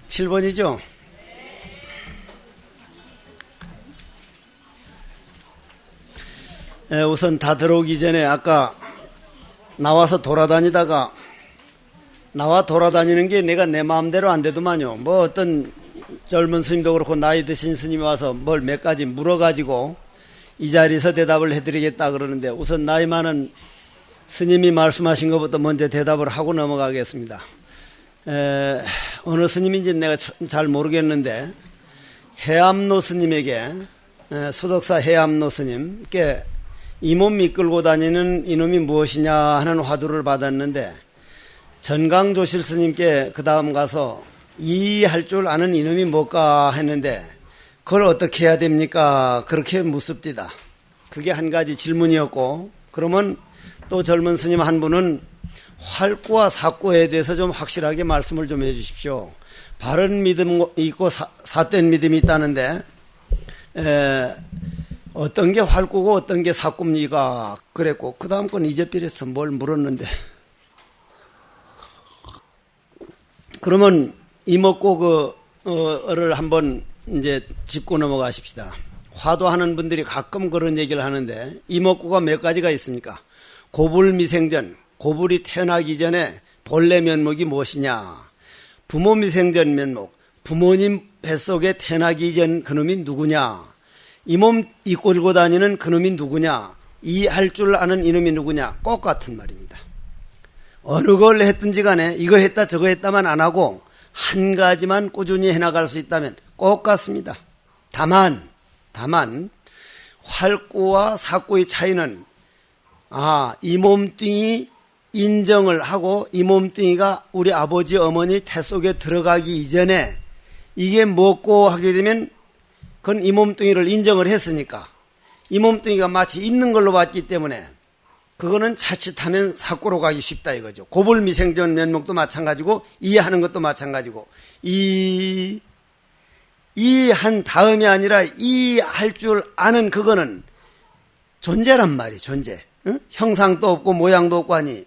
칠 번이죠? 우선 다 들어오기 전에 아까 나와서 돌아다니다가 나와 돌아다니는 게 내가 내 마음대로 안 되더만요. 뭐 어떤 젊은 스님도 그렇고 나이 드신 스님이 와서 뭘 몇 가지 물어가지고 이 자리에서 대답을 해드리겠다 그러는데 우선 나이 많은 스님이 말씀하신 것부터 먼저 대답을 하고 넘어가겠습니다. 어느 스님인지 내가 잘 모르겠는데 해암로 스님에게 수덕사 해암로 스님께 이 몸 이끌고 다니는 이놈이 무엇이냐 하는 화두를 받았는데 전강조실 스님께 그 다음 가서 이 할 줄 아는 이놈이 뭘까 했는데 그걸 어떻게 해야 됩니까? 그렇게 묻습니다. 그게 한 가지 질문이었고 그러면 또 젊은 스님 한 분은 활구와 사구에 대해서 좀 확실하게 말씀을 좀 해주십시오. 바른 믿음 있고 삿된 믿음이 있다는데 어떤 게 활구고 어떤 게 사구입니까? 그랬고 그 다음 건 이제필에서 뭘 물었는데 그러면 이먹고 그를 한번 이제 짚고 넘어가십시다. 화도하는 분들이 가끔 그런 얘기를 하는데 이먹고가 몇 가지가 있습니까? 고불미생전, 고불이 태어나기 전에 본래 면목이 무엇이냐? 부모미생전 면목, 부모님 뱃속에 태어나기 전 그놈이 누구냐? 이 몸 이끌고 다니는 그놈이 누구냐? 이 할 줄 아는 이놈이 누구냐? 꼭 같은 말입니다. 어느 걸 했든지 간에 이거 했다 저거 했다만 안 하고 한 가지만 꾸준히 해나갈 수 있다면 꼭 같습니다. 다만 활구와 사구의 차이는 이 몸뚱이 인정을 하고 이 몸뚱이가 우리 아버지 어머니 태 속에 들어가기 이전에 이게 뭐고 하게 되면 그건 이 몸뚱이를 인정을 했으니까 이 몸뚱이가 마치 있는 걸로 봤기 때문에 그거는 자칫하면 사고로 가기 쉽다 이거죠. 고불미생전 면목도 마찬가지고 이해하는 것도 마찬가지고 이 한 다음이 아니라 이 할 줄 아는 그거는 존재란 말이에요. 존재. 응? 형상도 없고 모양도 없고 하니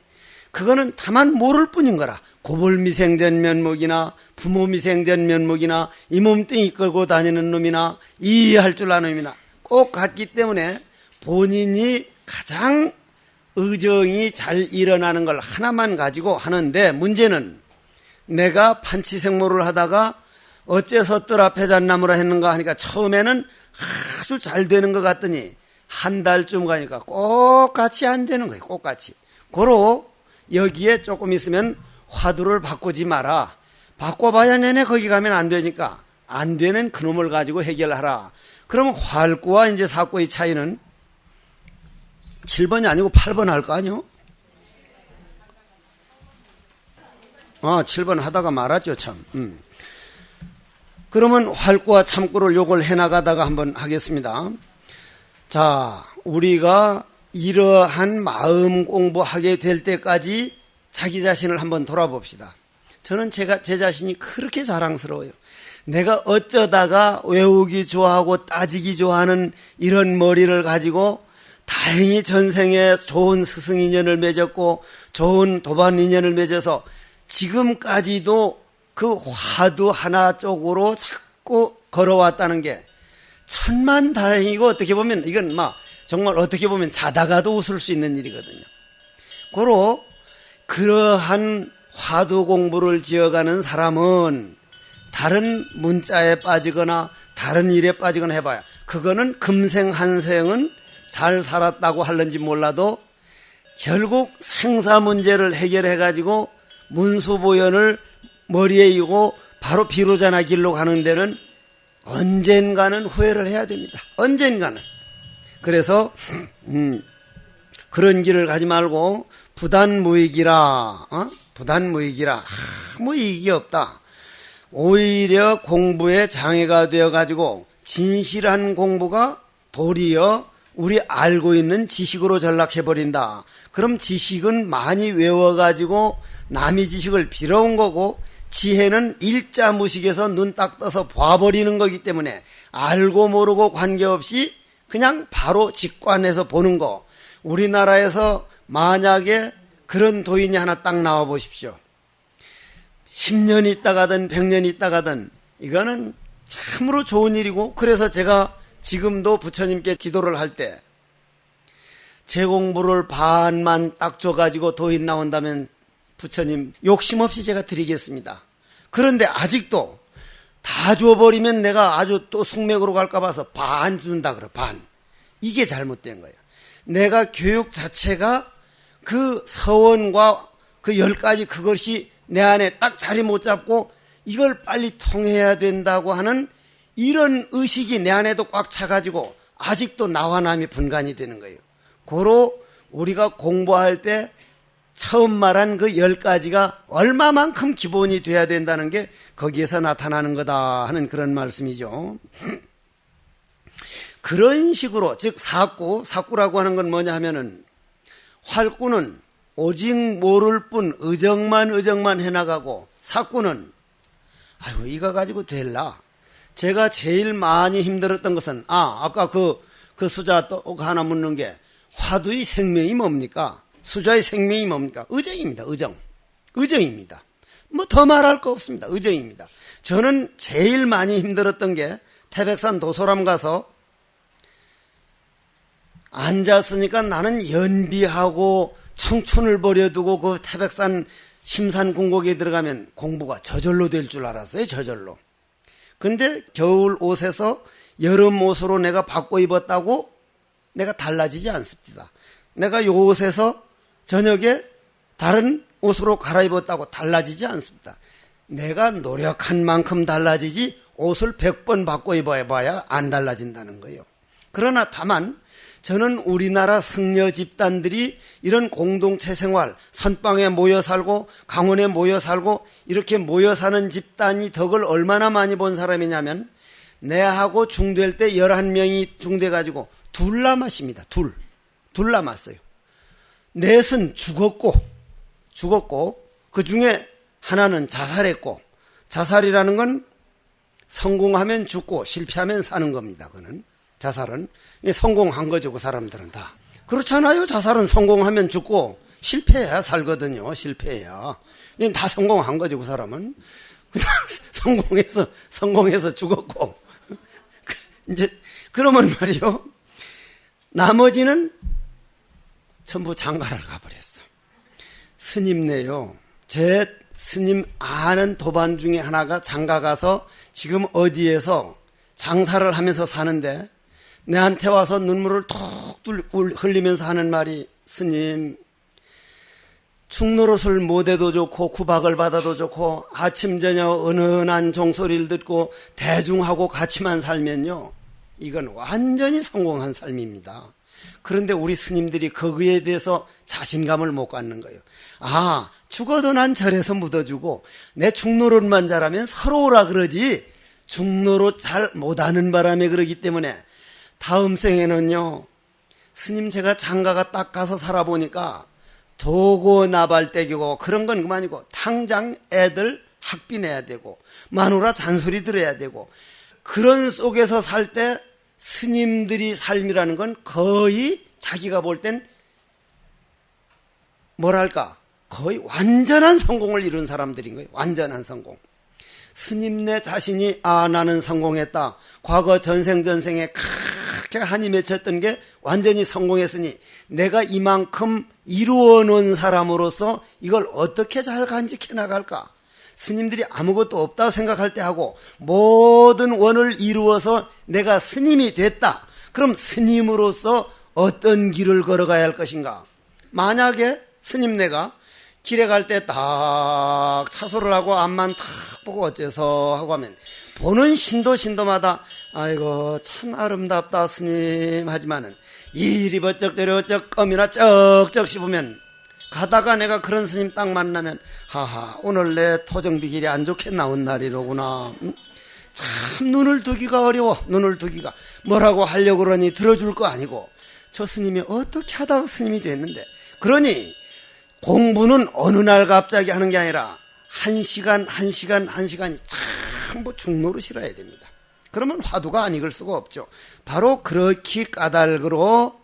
그거는 다만 모를 뿐인 거라. 고불미생전 면목이나 부모미생전 면목이나 이 몸뚱이 끌고 다니는 놈이나 이 할 줄 아는 놈이나 꼭 같기 때문에 본인이 가장 의정이 잘 일어나는 걸 하나만 가지고 하는데 문제는 내가 판치생모를 하다가 어째서 뜰 앞에 잣나무라 했는가 하니까 처음에는 아주 잘 되는 것 같더니 한 달쯤 가니까 똑같이 안 되는 거예요. 똑같이. 고로 여기에 조금 있으면 화두를 바꾸지 마라. 바꿔봐야 내내 거기 가면 안 되니까 안 되는 그놈을 가지고 해결하라. 그러면 활구와 이제 사구의 차이는 7번이 아니고 8번 할 거 아니요? 7번 하다가 말았죠, 참. 그러면 활구와 참구를 요걸 해나가다가 한번 하겠습니다. 자, 우리가 이러한 마음 공부하게 될 때까지 자기 자신을 한번 돌아봅시다. 저는 제 자신이 그렇게 자랑스러워요. 내가 어쩌다가 외우기 좋아하고 따지기 좋아하는 이런 머리를 가지고 다행히 전생에 좋은 스승 인연을 맺었고 좋은 도반 인연을 맺어서 지금까지도 그 화두 하나 쪽으로 자꾸 걸어왔다는 게 천만다행이고 어떻게 보면 이건 정말 어떻게 보면 자다가도 웃을 수 있는 일이거든요. 고로 그러한 화두 공부를 지어가는 사람은 다른 문자에 빠지거나 다른 일에 빠지거나 해봐야 그거는 금생 한생은 잘 살았다고 할는지 몰라도 결국 생사 문제를 해결해가지고 문수보현을 머리에 이고 바로 비로자나 길로 가는 데는 언젠가는 후회를 해야 됩니다. 언젠가는. 그래서 그런 길을 가지 말고 부단무익이라, 부단무익이라 아무 이익이 없다. 오히려 공부에 장애가 되어가지고 진실한 공부가 도리어 우리 알고 있는 지식으로 전락해버린다. 그럼 지식은 많이 외워가지고 남의 지식을 빌어온 거고, 지혜는 일자무식에서 눈 딱 떠서 봐버리는 거기 때문에 알고 모르고 관계없이 그냥 바로 직관해서 보는 거. 우리나라에서 만약에 그런 도인이 하나 딱 나와 보십시오. 10년 있다가든 100년 있다가든 이거는 참으로 좋은 일이고, 그래서 제가 지금도 부처님께 기도를 할 때 제 공부를 반만 딱 줘가지고 도인 나온다면 부처님 욕심 없이 제가 드리겠습니다. 그런데 아직도 다 줘버리면 내가 아주 또 숙맥으로 갈까 봐서 반 준다 그래. 반. 이게 잘못된 거예요. 내가 교육 자체가 그 서원과 그 10가지 그것이 내 안에 딱 자리 못 잡고 이걸 빨리 통해야 된다고 하는 이런 의식이 내 안에도 꽉 차가지고 아직도 나와 남이 분간이 되는 거예요. 고로 우리가 공부할 때 처음 말한 그 10가지가 얼마만큼 기본이 돼야 된다는 게 거기에서 나타나는 거다 하는 그런 말씀이죠. 그런 식으로, 즉 사꾸라고 하는 건 뭐냐 하면은, 활꾸는 오직 모를 뿐 의정만 해나가고, 사꾸는 아이고 이거 가지고 될라. 제가 제일 많이 힘들었던 것은 아까 그 수자 또 하나 묻는 게, 화두의 생명이 뭡니까? 수자의 생명이 뭡니까? 의정입니다. 의정입니다. 뭐 더 말할 거 없습니다. 의정입니다. 저는 제일 많이 힘들었던 게 태백산 도소람 가서 앉았으니까 나는 연비하고 청춘을 버려두고 그 태백산 심산궁곡에 들어가면 공부가 저절로 될 줄 알았어요. 저절로. 근데 겨울 옷에서 여름 옷으로 내가 바꿔 입었다고 내가 달라지지 않습니다. 내가 요 옷에서 저녁에 다른 옷으로 갈아입었다고 달라지지 않습니다. 내가 노력한 만큼 달라지지 옷을 100번 바꿔 입어봐야 안 달라진다는 거예요. 그러나 다만 저는 우리나라 승려 집단들이 이런 공동체 생활, 선방에 모여 살고 강원에 모여 살고 이렇게 모여 사는 집단이 덕을 얼마나 많이 본 사람이냐면, 내하고 중될 때 11명이 중돼가지고 둘 남았습니다. 둘 남았어요. 넷은 죽었고 그 중에 하나는 자살했고, 자살이라는 건 성공하면 죽고 실패하면 사는 겁니다. 그는 자살은 성공한 거죠. 그 사람들은 다 그렇잖아요. 자살은 성공하면 죽고 실패해야 살거든요. 실패해야 다 성공한 거죠. 그 사람은 그냥 성공해서 죽었고 이제 그러면 말이요, 나머지는 전부 장가를 가버렸어. 스님네요. 제 스님 아는 도반 중에 하나가 장가 가서 지금 어디에서 장사를 하면서 사는데, 내한테 와서 눈물을 톡 흘리면서 하는 말이, 스님, 충노릇을 못해도 좋고 구박을 받아도 좋고 아침 저녁 은은한 종소리를 듣고 대중하고 같이만 살면요, 이건 완전히 성공한 삶입니다. 그런데 우리 스님들이 거기에 대해서 자신감을 못 갖는 거예요. 죽어도 난 절에서 묻어주고 내 충노릇만 잘하면 서러우라 그러지, 충노릇 잘 못하는 바람에 그러기 때문에 다음 생에는요, 스님 제가 장가가 딱 가서 살아보니까 도고 나발떼기고 그런 건 그만이고 당장 애들 학비 내야 되고 마누라 잔소리 들어야 되고, 그런 속에서 살 때 스님들이 삶이라는 건 거의 자기가 볼 땐 뭐랄까 거의 완전한 성공을 이룬 사람들인 거예요. 완전한 성공. 스님네 자신이 나는 성공했다, 과거 전생에 그렇게 한이 맺혔던 게 완전히 성공했으니 내가 이만큼 이루어 놓은 사람으로서 이걸 어떻게 잘 간직해 나갈까. 스님들이 아무것도 없다고 생각할 때 하고 모든 원을 이루어서 내가 스님이 됐다. 그럼 스님으로서 어떤 길을 걸어가야 할 것인가. 만약에 스님네가 길에 갈 때 딱 차소를 하고 앞만 탁 보고 어째서 하고 하면 보는 신도마다 아이고 참 아름답다 스님 하지만은 이리 버쩍 저리 버쩍 껌이나 쩍쩍 씹으면 가다가 내가 그런 스님 딱 만나면 하하 오늘 내 토정비 길이 안 좋게 나온 날이로구나. 참 눈을 두기가 어려워. 눈을 두기가 뭐라고 하려고 그러니 들어줄 거 아니고 저 스님이 어떻게 하다가 스님이 됐는데. 그러니 공부는 어느 날 갑자기 하는 게 아니라 한 시간이 전부 중노릇이라 해야 됩니다. 그러면 화두가 안 익을 수가 없죠. 바로 그렇게 까닭으로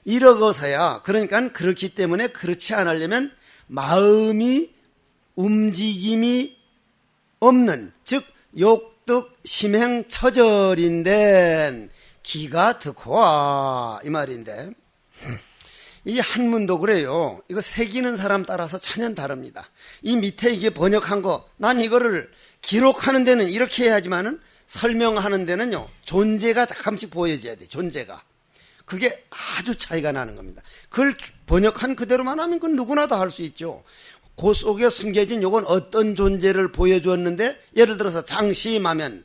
이러고서야. 그러니까 그렇기 때문에 그렇지 않으려면 마음이 움직임이 없는, 즉 욕득 심행 처절인데 기가 득호아 이 말인데, 이 한문도 그래요. 이거 새기는 사람 따라서 전혀 다릅니다. 이 밑에 이게 번역한 거, 난 이거를 기록하는 데는 이렇게 해야지만은 설명하는 데는요 존재가 잠깐씩 보여져야 돼. 존재가. 그게 아주 차이가 나는 겁니다. 그걸 번역한 그대로만 하면 그건 누구나 다 할 수 있죠. 그 속에 숨겨진 요건 어떤 존재를 보여주었는데, 예를 들어서 장심하면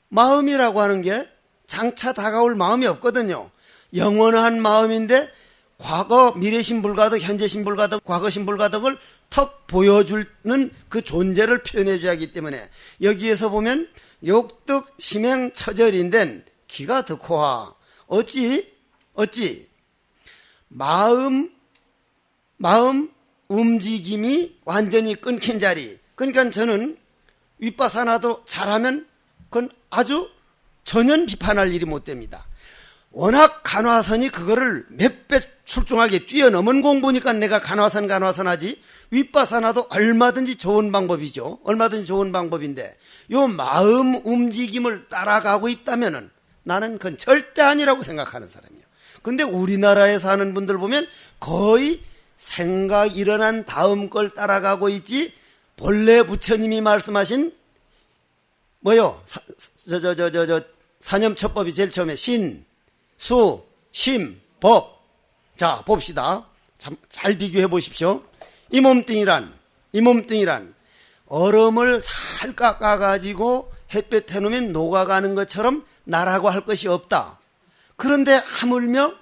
마음이라고 하는 게 장차 다가올 마음이 없거든요. 영원한 마음인데 과거 미래심불가득 현재심불가득 과거심불가득을 턱 보여주는 그 존재를 표현해줘야 하기 때문에 여기에서 보면 욕득 심행 처절인된 기가 득호하. 어찌 마음 움직임이 완전히 끊긴 자리. 그러니까 저는 윗바사나도 잘하면 그건 아주 전혀 비판할 일이 못 됩니다. 워낙 간화선이 그거를 몇 배 출중하게 뛰어넘은 공부니까 내가 간화선 하지. 윗바사나도 얼마든지 좋은 방법이죠. 얼마든지 좋은 방법인데 요 마음 움직임을 따라가고 있다면은 나는 그건 절대 아니라고 생각하는 사람이에요. 근데 우리나라에 사는 분들 보면 거의 생각 일어난 다음 걸 따라가고 있지, 본래 부처님이 말씀하신 뭐요? 사념처법이 제일 처음에 신, 수, 심, 법. 자, 봅시다. 잘 비교해 보십시오. 이 몸뚱이란 얼음을 잘 깎아가지고 햇볕 해놓으면 녹아가는 것처럼 나라고 할 것이 없다. 그런데 하물며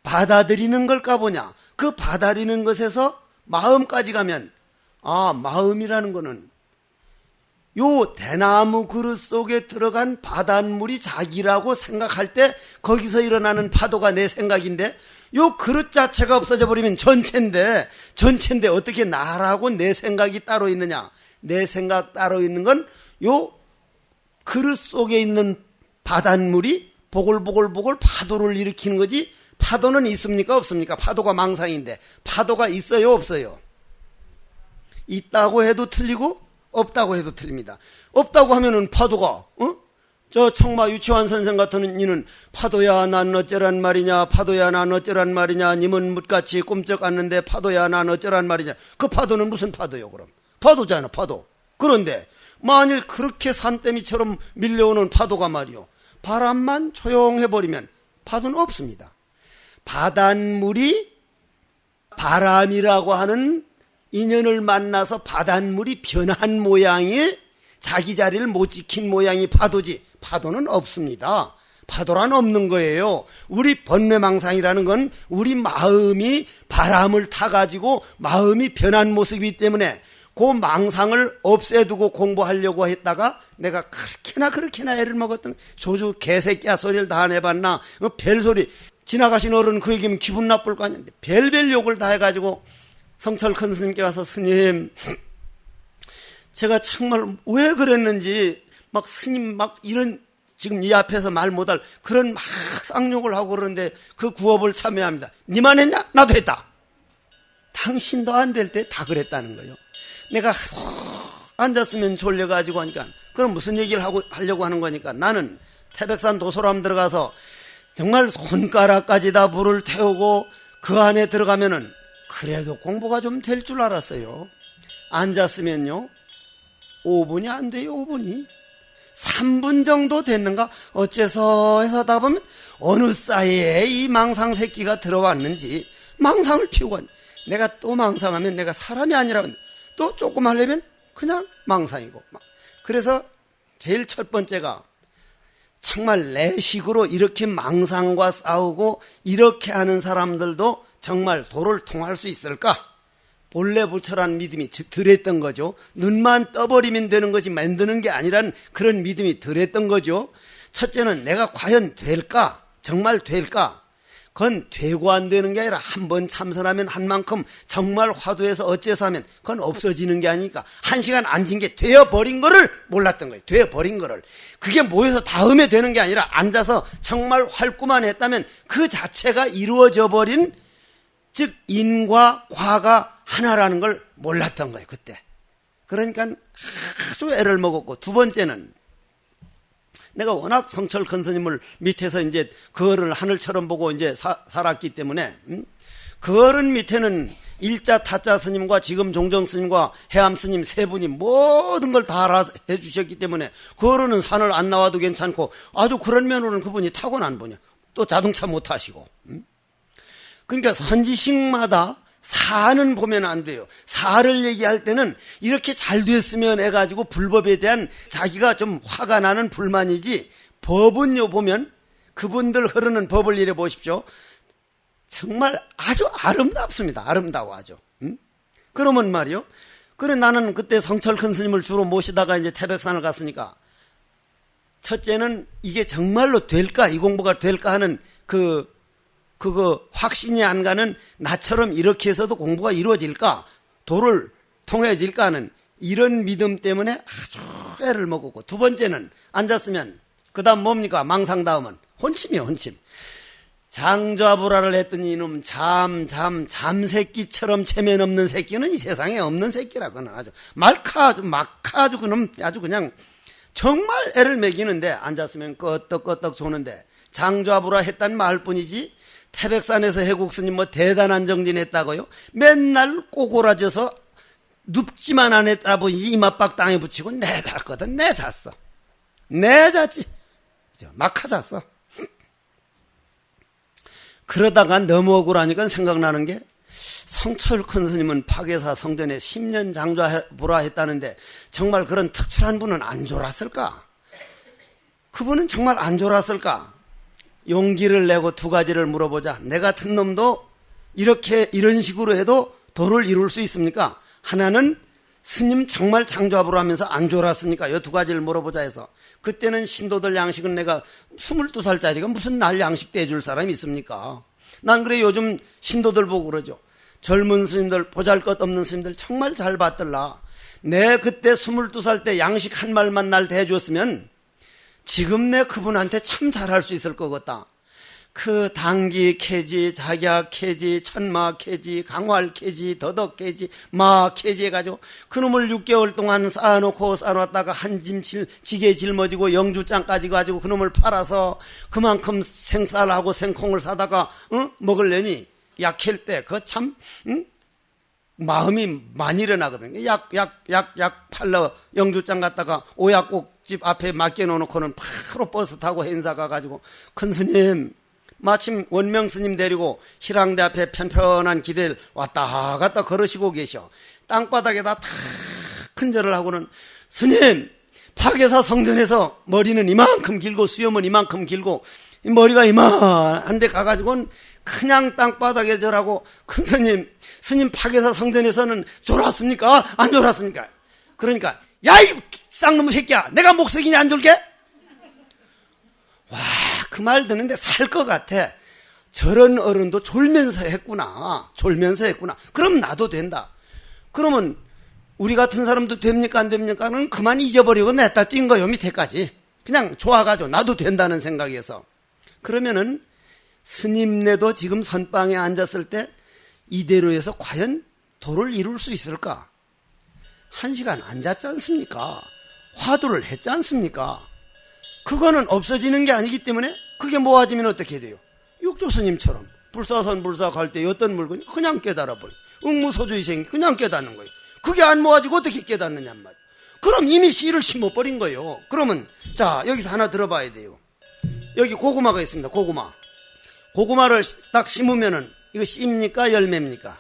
받아들이는 걸까 보냐. 그 받아들이는 것에서 마음까지 가면, 아, 마음이라는 거는 요 대나무 그릇 속에 들어간 바닷물이 자기라고 생각할 때 거기서 일어나는 파도가 내 생각인데, 요 그릇 자체가 없어져 버리면 전체인데 어떻게 나라고 내 생각이 따로 있느냐. 내 생각 따로 있는 건 요 그릇 속에 있는 바닷물이 보글보글 파도를 일으키는 거지. 파도는 있습니까 없습니까? 파도가 망상인데 파도가 있어요 없어요? 있다고 해도 틀리고 없다고 해도 틀립니다. 없다고 하면은 파도가 저 청마 유치환 선생 같은 이는 파도야 난 어쩌란 말이냐, 파도야 난 어쩌란 말이냐, 님은 묻같이 꿈쩍 않는데 파도야 난 어쩌란 말이냐. 그 파도는 무슨 파도요? 그럼 파도잖아, 파도. 그런데 만일 그렇게 산더미처럼 밀려오는 파도가 말이요, 바람만 조용해버리면 파도는 없습니다. 바닷물이 바람이라고 하는 인연을 만나서 바닷물이 변한 모양이 자기 자리를 못 지킨 모양이 파도지, 파도는 없습니다. 파도란 없는 거예요. 우리 번뇌망상이라는 건 우리 마음이 바람을 타가지고 마음이 변한 모습이기 때문에 그 망상을 없애두고 공부하려고 했다가 내가 그렇게나 애를 먹었던 조주 개새끼야 소리를 다 내봤나. 별소리. 지나가신 어른 그 얘기면 기분 나쁠 거 아닌데 별별 욕을 다 해가지고 성철 큰 스님께 와서, 스님, 제가 정말 왜 그랬는지 막 스님 막 이런 지금 이 앞에서 말 못할 그런 막 쌍욕을 하고 그러는데 그 구업을 참여합니다. 니만 했냐? 나도 했다. 당신도 안 될 때 다 그랬다는 거예요. 내가 앉았으면 졸려가지고 하니까 그럼 무슨 얘기를 하려고 하는 거니까 나는 태백산 도소람 들어가서 정말 손가락까지 다 불을 태우고 그 안에 들어가면은 그래도 공부가 좀 될 줄 알았어요. 앉았으면요 5분이 안 돼요. 5분이 3분 정도 됐는가 어째서 해서 하다 보면 어느 사이에 이 망상 새끼가 들어왔는지 망상을 피우고 내가 또 망상하면 내가 사람이 아니라 또 조금 하려면 그냥 망상이고. 그래서 제일 첫 번째가 정말 내 식으로 이렇게 망상과 싸우고 이렇게 하는 사람들도 정말 도를 통할 수 있을까? 본래 부처란 믿음이 덜했던 거죠. 눈만 떠버리면 되는 것이 만드는 게 아니란 그런 믿음이 덜했던 거죠. 첫째는 내가 과연 될까? 정말 될까? 그건 되고 안 되는 게 아니라 한 번 참선하면 한 만큼 정말 화두에서 어째서 하면 그건 없어지는 게 아니니까 한 시간 앉은 게 되어버린 거를 몰랐던 거예요. 되어버린 거를. 그게 모여서 다음에 되는 게 아니라 앉아서 정말 활구만 했다면 그 자체가 이루어져 버린, 즉 인과 과가 하나라는 걸 몰랐던 거예요. 그때. 그러니까 아주 애를 먹었고, 두 번째는 내가 워낙 성철 큰 스님을 밑에서 이제 그거를 하늘처럼 보고 이제 살았기 때문에, 그 어른 밑에는 일자 타자 스님과 지금 종정 스님과 해암 스님 세 분이 모든 걸 다 알아서 해주셨기 때문에 그 어른은 산을 안 나와도 괜찮고 아주 그런 면으로는 그분이 타고난 분이야. 또 자동차 못 타시고. 그러니까 선지식마다 사는 보면 안 돼요. 사를 얘기할 때는 이렇게 잘 됐으면 해가지고 불법에 대한 자기가 좀 화가 나는 불만이지, 법은요 보면 그분들 흐르는 법을 이래 보십시오. 정말 아주 아름답습니다. 아름다워 아주. 그러면 말이요. 그래 나는 그때 성철 큰 스님을 주로 모시다가 이제 태백산을 갔으니까 첫째는 이게 정말로 될까, 이 공부가 될까 하는 그거 확신이 안 가는, 나처럼 이렇게 해서도 공부가 이루어질까, 도를 통해질까 하는 이런 믿음 때문에 아주 애를 먹었고, 두 번째는 앉았으면 그 다음 뭡니까? 망상 다음은 혼침이에요. 혼침. 장좌불화를 했더니 이놈 잠새끼처럼 체면 없는 새끼는 이 세상에 없는 새끼라. 그는 아주 막하주 그놈 아주 그냥 정말 애를 먹이는데, 앉았으면 끄떡끄떡 조는데 장좌불화 했단 말뿐이지 태백산에서 해국스님 뭐 대단한 정진했다고요? 맨날 꼬골아져서 눕지만 안 했다 보니 이마박 땅에 붙이고 내 잤거든. 내 잤어. 내 잤지. 막하 잤어. 그러다가 너무 억울하니까 생각나는 게, 성철 큰 스님은 파괴사 성전에 10년 장좌불화 했다는데 정말 그런 특출한 분은 안 졸았을까? 그분은 정말 안 졸았을까? 용기를 내고 두 가지를 물어보자. 내 같은 놈도 이런 식으로 해도 도를 이룰 수 있습니까? 하나는 스님 정말 장좌불화 하면서 안 졸았습니까? 이 두 가지를 물어보자 해서, 그때는 신도들 양식은 내가 22살짜리가 무슨 날 양식 떼줄 사람이 있습니까? 난 그래 요즘 신도들 보고 그러죠. 젊은 스님들, 보잘것없는 스님들 정말 잘 받들라. 내 그때 22살 때 양식 한 말만 날 대줬으면 지금 내 그분한테 참 잘할 수 있을 것 같다. 그 당기 캐지, 작약 캐지, 천마 캐지, 강활 캐지, 더덕 캐지, 마 캐지 해가지고 그놈을 6개월 동안 쌓아놨다가 한 짐 지게 짊어지고 영주장까지 가지고 그놈을 팔아서 그만큼 생쌀하고 생콩을 사다가 먹으려니 약할 때 그 참 마음이 많이 일어나거든요. 약 팔러 영주장 갔다가 오약국집 앞에 맡겨놓고는 바로 버스 타고 행사 가가지고, 큰 스님 마침 원명 스님 데리고 실랑대 앞에 편편한 길을 왔다 갔다 걸으시고 계셔. 땅바닥에다 탁 큰절을 하고는, 스님 파괴사 성전에서 머리는 이만큼 길고 수염은 이만큼 길고 머리가 이만한데 가가지고는 그냥 땅바닥에 절하고, 큰 스님 파괴사 성전에서는 졸았습니까? 안 졸았습니까? 그러니까, 야 이 쌍놈의 새끼야, 내가 목석이냐 안 졸게? 와, 그 말 듣는데 살 것 같아. 저런 어른도 졸면서 했구나. 그럼 나도 된다. 그러면 우리 같은 사람도 됩니까 안 됩니까는 그만 잊어버리고 냈다 뛴 거요. 밑에까지 그냥 좋아가지고 나도 된다는 생각에서. 그러면은 스님네도 지금 선방에 앉았을 때 이대로 해서 과연 도를 이룰 수 있을까? 1시간 앉았지 않습니까? 화두를 했지 않습니까? 그거는 없어지는 게 아니기 때문에 그게 모아지면 어떻게 돼요? 육조 스님처럼 불사선 갈 때 어떤 물건이 그냥 깨달아버려. 응무소주의생이 그냥 깨닫는 거예요. 그게 안 모아지고 어떻게 깨닫느냔 말이에요. 그럼 이미 씨를 심어버린 거예요. 그러면 자, 여기서 하나 들어봐야 돼요. 여기 고구마가 있습니다. 고구마를 딱 심으면은 이거 씨입니까 열매입니까?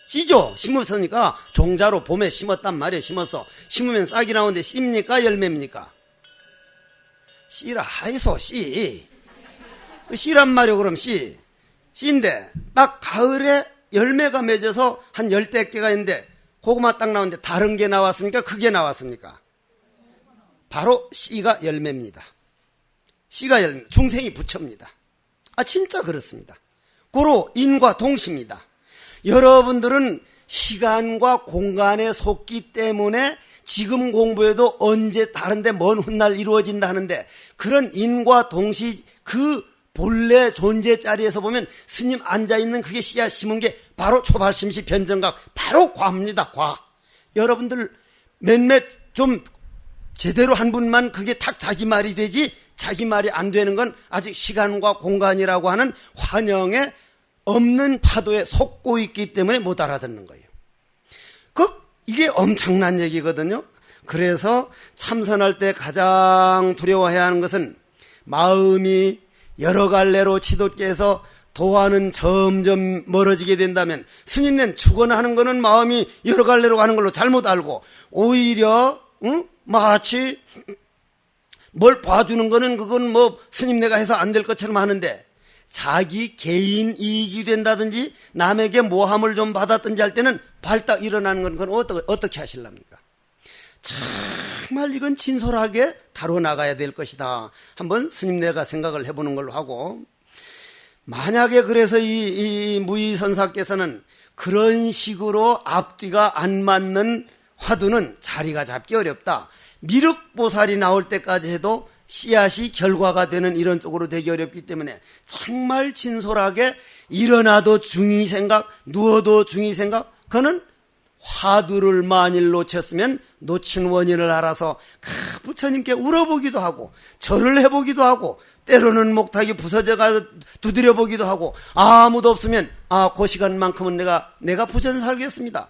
씨죠. 심었으니까 종자로 봄에 심었단 말이에요. 심어서 심으면 싹이 나오는데 씨입니까 열매입니까? 씨라 하이소, 씨. 씨란 말이요, 그럼 씨. 씨인데, 딱 가을에 열매가 맺어서 한 10대 개가 있는데, 고구마 딱 나오는데 다른 게 나왔습니까? 크게 나왔습니까? 바로 씨가 열매입니다. 씨가 열매, 중생이 부처입니다. 진짜 그렇습니다. 고로 인과 동시입니다. 여러분들은 시간과 공간에 속기 때문에 지금 공부해도 언제 다른데 먼 훗날 이루어진다 하는데, 그런 인과 동시 그 본래 존재 자리에서 보면 스님 앉아있는 그게 씨앗 심은 게 바로 초발심시 변정각, 바로 과입니다. 과. 여러분들 몇몇 좀 제대로 한 분만 그게 탁 자기 말이 되지, 자기 말이 안 되는 건 아직 시간과 공간이라고 하는 환영에 없는 파도에 속고 있기 때문에 못 알아듣는 거예요. 이게 엄청난 얘기거든요. 그래서 참선할 때 가장 두려워해야 하는 것은 마음이 여러 갈래로 치솟게해서 도화는 점점 멀어지게 된다면, 스님네 죽어나는 거는 마음이 여러 갈래로 가는 걸로 잘못 알고, 오히려 마치 뭘 봐주는 거는 그건 뭐 스님네가 해서 안 될 것처럼 하는데, 자기 개인 이익이 된다든지 남에게 모함을 좀 받았든지 할 때는 발딱 일어나는 건 그건 어떻게 하실랍니까? 정말 이건 진솔하게 다뤄나가야 될 것이다. 한번 스님네가 생각을 해보는 걸로 하고, 만약에 그래서 이 무의선사께서는 그런 식으로 앞뒤가 안 맞는 화두는 자리가 잡기 어렵다. 미륵보살이 나올 때까지 해도 씨앗이 결과가 되는 이런 쪽으로 되기 어렵기 때문에 정말 진솔하게 일어나도 중이 생각, 누워도 중이 생각, 그는 화두를 만일 놓쳤으면 놓친 원인을 알아서 부처님께 울어보기도 하고, 절을 해보기도 하고, 때로는 목탁이 부서져가 두드려보기도 하고, 아무도 없으면 그 시간만큼은 내가 부전 살겠습니다.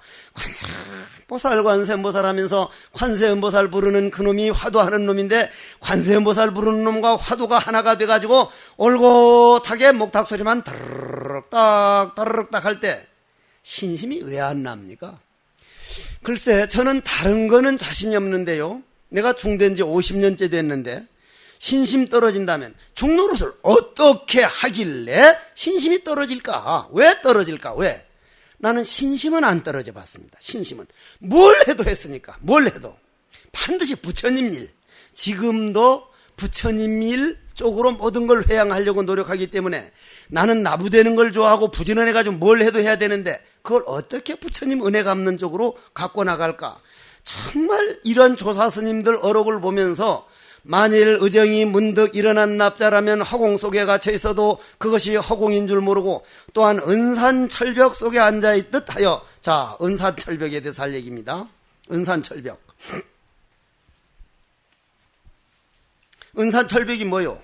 관세음보살 하면서 관세음보살 부르는 그놈이 화두하는 놈인데, 관세음보살 부르는 놈과 화두가 하나가 돼가지고 올곧하게 목탁 소리만 다르륵딱 다르륵딱 할 때 신심이 왜 안 납니까? 글쎄, 저는 다른 거는 자신이 없는데요, 내가 중된 지 50년째 됐는데 신심 떨어진다면 중노릇을 어떻게 하길래 신심이 떨어질까? 왜 떨어질까? 왜? 나는 신심은 안 떨어져 봤습니다. 신심은 뭘 해도 했으니까, 뭘 해도 반드시 부처님 일, 지금도 부처님 일 쪽으로 모든 걸 회양하려고 노력하기 때문에, 나는 나부되는 걸 좋아하고 부지런해가지고 뭘 해도 해야 되는데 그걸 어떻게 부처님 은혜 갚는 쪽으로 갖고 나갈까? 정말 이런 조사 스님들 어록을 보면서, 만일 의정이 문득 일어난 납자라면 허공 속에 갇혀 있어도 그것이 허공인 줄 모르고, 또한 은산철벽 속에 앉아있듯 하여, 자, 은산철벽에 대해서 할 얘기입니다. 은산철벽. 은산철벽이 뭐요?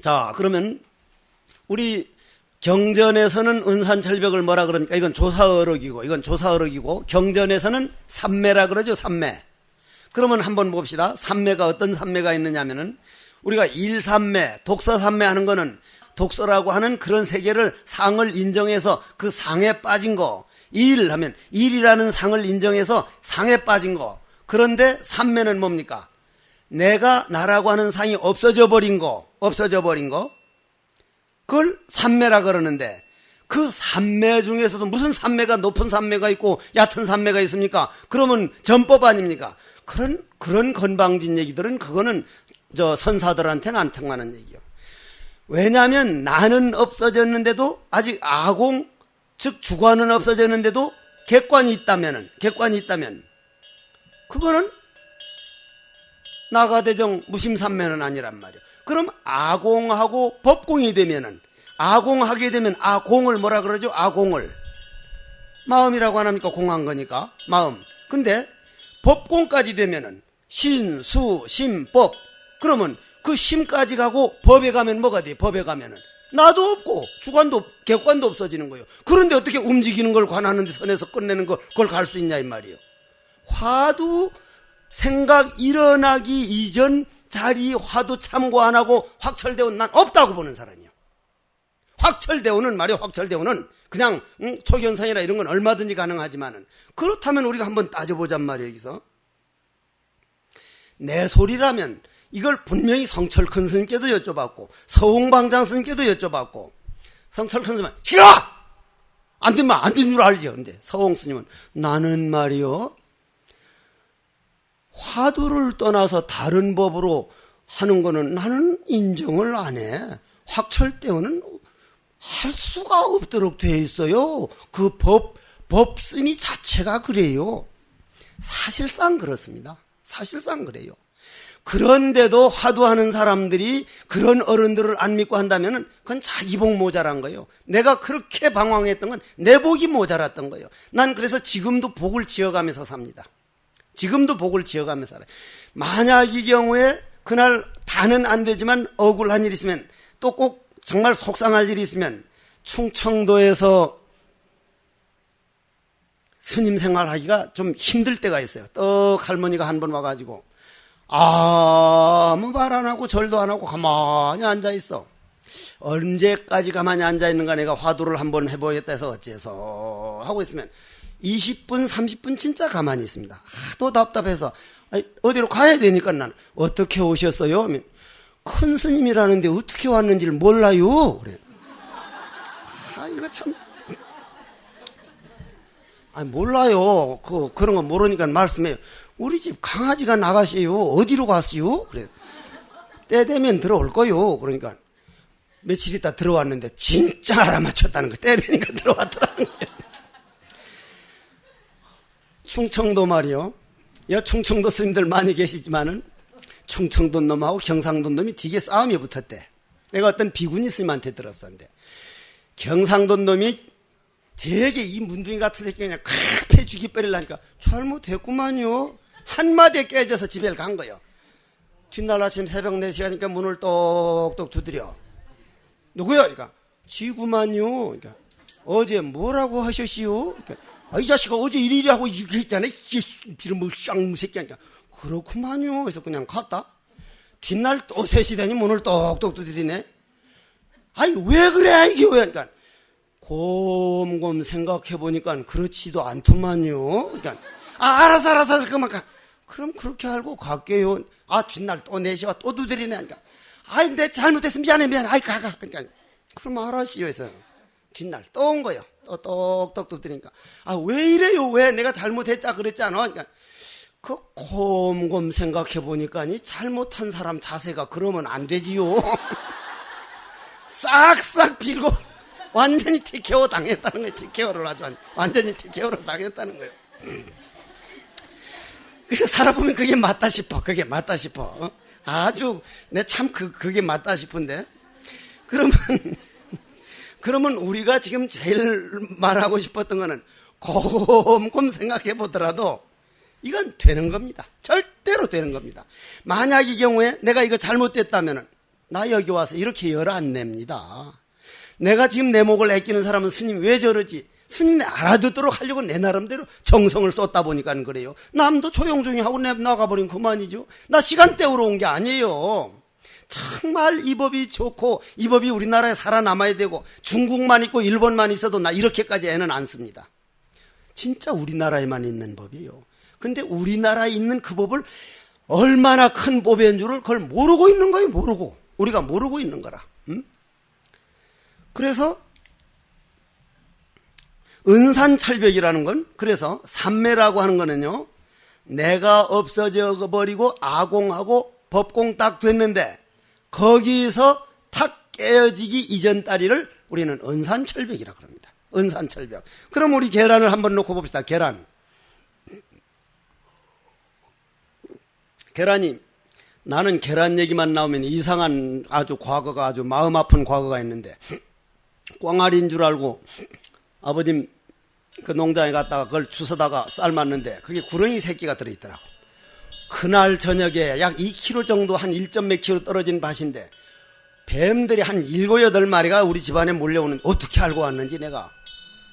자, 그러면 우리 경전에서는 은산철벽을 뭐라 그러니까, 이건 조사어록이고, 경전에서는 삼매라 그러죠. 삼매. 그러면 한번 봅시다. 삼매가 어떤 삼매가 있느냐면은, 우리가 일삼매, 독서삼매 하는 거는 독서라고 하는 그런 세계를, 상을 인정해서 그 상에 빠진 거, 일하면 일이라는 상을 인정해서 상에 빠진 거. 그런데 삼매는 뭡니까? 내가 나라고 하는 상이 없어져 버린 거. 그걸 삼매라 그러는데, 그 삼매 중에서도 무슨 삼매가 높은 삼매가 있고 얕은 삼매가 있습니까? 그러면 전법 아닙니까? 그런 건방진 얘기들은 그거는 저 선사들한테는 안 통하는 얘기요. 왜냐하면 나는 없어졌는데도, 아직 아공, 즉 주관은 없어졌는데도 객관이 있다면 그거는 나가대정 무심삼매는 아니란 말이에요. 그럼 아공하고 법공이 되면은, 아공하게 되면 아공을 뭐라 그러죠? 아공을 마음이라고 안 합니까? 공한 거니까 마음. 근데 법공까지 되면은 신, 수, 심, 법. 그러면 그 심까지 가고 법에 가면 뭐가 돼? 법에 가면은 나도 없고 주관도 객관도 없어지는 거예요. 그런데 어떻게 움직이는 걸 관하는 데 선에서 끝내는 그걸 갈 수 있냐 이 말이에요. 화두 생각 일어나기 이전 자리 화두 참고 안 하고 확철대오는 난 없다고 보는 사람이요. 확철대오는 그냥 초견상이나 이런 건 얼마든지 가능하지만은, 그렇다면 우리가 한번 따져보잔 말이에요. 여기서 내 소리라면 이걸 분명히 성철 큰 스님께도 여쭤봤고 서홍방장 스님께도 여쭤봤고 성철 큰 스님은 싫어! 안 되면 안 되는 줄 알죠. 근데 서홍 스님은 나는 말이요 화두를 떠나서 다른 법으로 하는 거는 나는 인정을 안 해. 확철대오는 할 수가 없도록 돼 있어요. 그 법씀이 자체가 그래요. 사실상 그렇습니다. 사실상 그래요. 그런데도 화두하는 사람들이 그런 어른들을 안 믿고 한다면 그건 자기 복 모자란 거예요. 내가 그렇게 방황했던 건 내 복이 모자랐던 거예요. 난 그래서 지금도 복을 지어가면서 삽니다. 지금도 복을 지어가면서 살아요. 만약 이 경우에 그날 다는 안 되지만 억울한 일이 있으면 또 꼭 정말 속상할 일이 있으면 충청도에서 스님 생활하기가 좀 힘들 때가 있어요. 떡 할머니가 한 번 와가지고 아무 말 안 하고 절도 안 하고 가만히 앉아있어. 언제까지 가만히 앉아있는가 내가 화두를 한번 해보겠다 해서 어째서 하고 있으면 20분 30분 진짜 가만히 있습니다. 하도 답답해서 어디로 가야 되니까 난 어떻게 오셨어요? 하면 큰 스님이라는데 어떻게 왔는지를 몰라요. 그래. 이거 참 몰라요. 그런 거 모르니까 말씀해요. 우리 집 강아지가 나가세요. 어디로 갔어요? 그래. 때 되면 들어올 거요. 그러니까 며칠 있다 들어왔는데 진짜 알아맞혔다는 거. 때 되니까 들어왔더라는 거예요. 충청도 말이요. 충청도 스님들 많이 계시지만은 충청도 놈하고 경상도 놈이 되게 싸움이 붙었대. 내가 어떤 비구니 스님한테 들었었는데 경상도 놈이 되게 이 문둥이 같은 새끼가 그냥 콱 패 죽이버리려니까 잘못했구만요. 한마디에 깨져서 집에 간 거예요. 뒷날 아침 새벽 4시가니까 문을 똑똑 두드려. 누구요? 그러니까 지구만요. 그러니까 어제 뭐라고 하셨시오? 그러니까 이 자식아 어제 이리하고 이렇게 했잖아. 이런 뭐 쌍무 새끼야. 그렇구만요. 그래서 그냥 갔다. 뒷날 또 3시 되니 문을 똑똑 두드리네. 왜 그래 이게 왜? 그러니까 곰곰 생각해보니까 그렇지도 않더만요. 그러니까 알았어 그만 가. 그럼 그렇게 알고 갈게요. 뒷날 또 4시와 또 두드리네. 그러니까 내 잘못했어 미안해. 가. 그러니까 그럼 알았시요 해서 뒷날 또 온 거예요. 또 똑똑 두드리니까 왜 이래요? 왜 내가 잘못했다 그랬잖아. 그러니까 그 곰곰 생각해보니까 잘못한 사람 자세가 그러면 안 되지요. 싹싹 빌고 완전히 TKO 당했다는 거예요. TKO를 아주 완전히 TKO를 당했다는 거예요. 그래서 살아보면 그게 맞다 싶어. 아주 내 참 그게 맞다 싶은데 그러면 우리가 지금 제일 말하고 싶었던 거는 곰곰 생각해 보더라도 이건 되는 겁니다. 절대로 되는 겁니다. 만약 이 경우에 내가 이거 잘못됐다면은 나 여기 와서 이렇게 열 안 냅니다. 내가 지금 내 목을 아끼는 사람은 스님 왜 저러지? 스님이 알아듣도록 하려고 내 나름대로 정성을 쏟다 보니까 그래요. 남도 조용조용히 하고 나가버린 그만이죠. 나 시간 때우러 온 게 아니에요. 정말 이 법이 좋고 이 법이 우리나라에 살아남아야 되고 중국만 있고 일본만 있어도 나 이렇게까지 애는 안 씁니다. 진짜 우리나라에만 있는 법이에요. 근데 우리나라에 있는 그 법을 얼마나 큰 법인 줄을 그걸 모르고 있는 거예요. 우리가 모르고 있는 거라. 그래서 은산철벽이라는 건 그래서 삼매라고 하는 거는요. 내가 없어져 버리고 아공하고 법공 딱 됐는데 거기서 탁 깨어지기 이전 따리를 우리는 은산철벽이라고 합니다. 은산철벽. 그럼 우리 계란을 한번 놓고 봅시다. 계란이 나는 계란 얘기만 나오면 이상한 아주 과거가 아주 마음 아픈 과거가 있는데 꽝알인 줄 알고 아버님 그 농장에 갔다가 그걸 주워다가 삶았는데 그게 구렁이 새끼가 들어있더라고. 그날 저녁에 약 2km 정도 한 1몇 km 떨어진 밭인데 뱀들이 한 7, 8마리가 우리 집안에 몰려오는 어떻게 알고 왔는지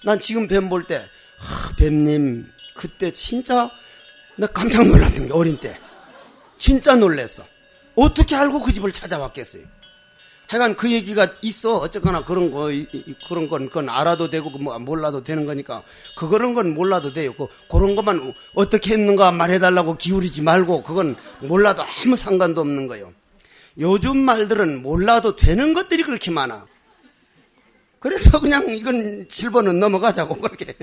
난 지금 뱀 볼 때 뱀님 그때 진짜 나 깜짝 놀랐던 게 어린 때 진짜 놀랬어. 어떻게 알고 그 집을 찾아왔겠어요? 하여간 그 얘기가 있어. 어쨌거나 그런 건, 그건 알아도 되고, 뭐 몰라도 되는 거니까. 그런 건 몰라도 돼요. 그런 것만 어떻게 했는가 말해달라고 기울이지 말고, 그건 몰라도 아무 상관도 없는 거예요. 요즘 말들은 몰라도 되는 것들이 그렇게 많아. 그래서 그냥 이건 7번은 넘어가자고, 그렇게.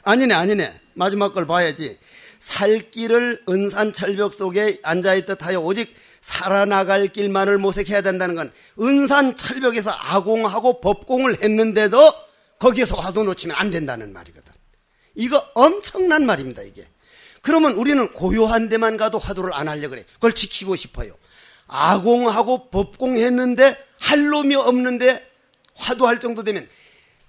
아니네. 마지막 걸 봐야지. 살 길을 은산철벽 속에 앉아있듯 하여 오직 살아나갈 길만을 모색해야 된다는 건 은산철벽에서 아공하고 법공을 했는데도 거기에서 화두 놓치면 안 된다는 말이거든. 이거 엄청난 말입니다, 이게. 그러면 우리는 고요한 데만 가도 화두를 안 하려고 그래. 그걸 지키고 싶어요. 아공하고 법공했는데 할 놈이 없는데 화두할 정도 되면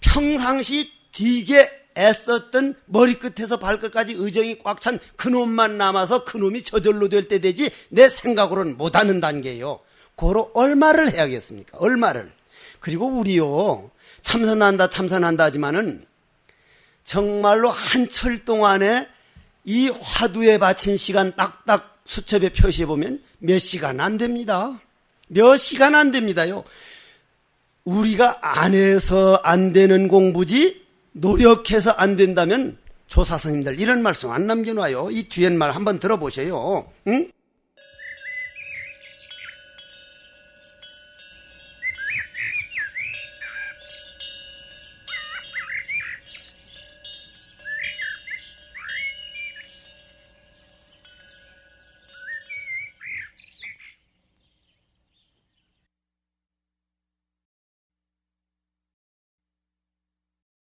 평상시 되게 애썼던 머리끝에서 발끝까지 의정이 꽉 찬 그놈만 남아서 그놈이 저절로 될 때 되지 내 생각으로는 못하는 단계예요. 그로 얼마를 해야겠습니까? 얼마를. 그리고 우리요 참선한다 하지만은 정말로 한철 동안에 이 화두에 바친 시간 딱딱 수첩에 표시해보면 몇 시간 안 됩니다. 몇 시간 안 됩니다요. 우리가 안 해서 안 되는 공부지 노력해서 안 된다면 조사스님들 이런 말씀 안 남겨놔요. 이 뒤엔 말 한번 들어보세요. 응?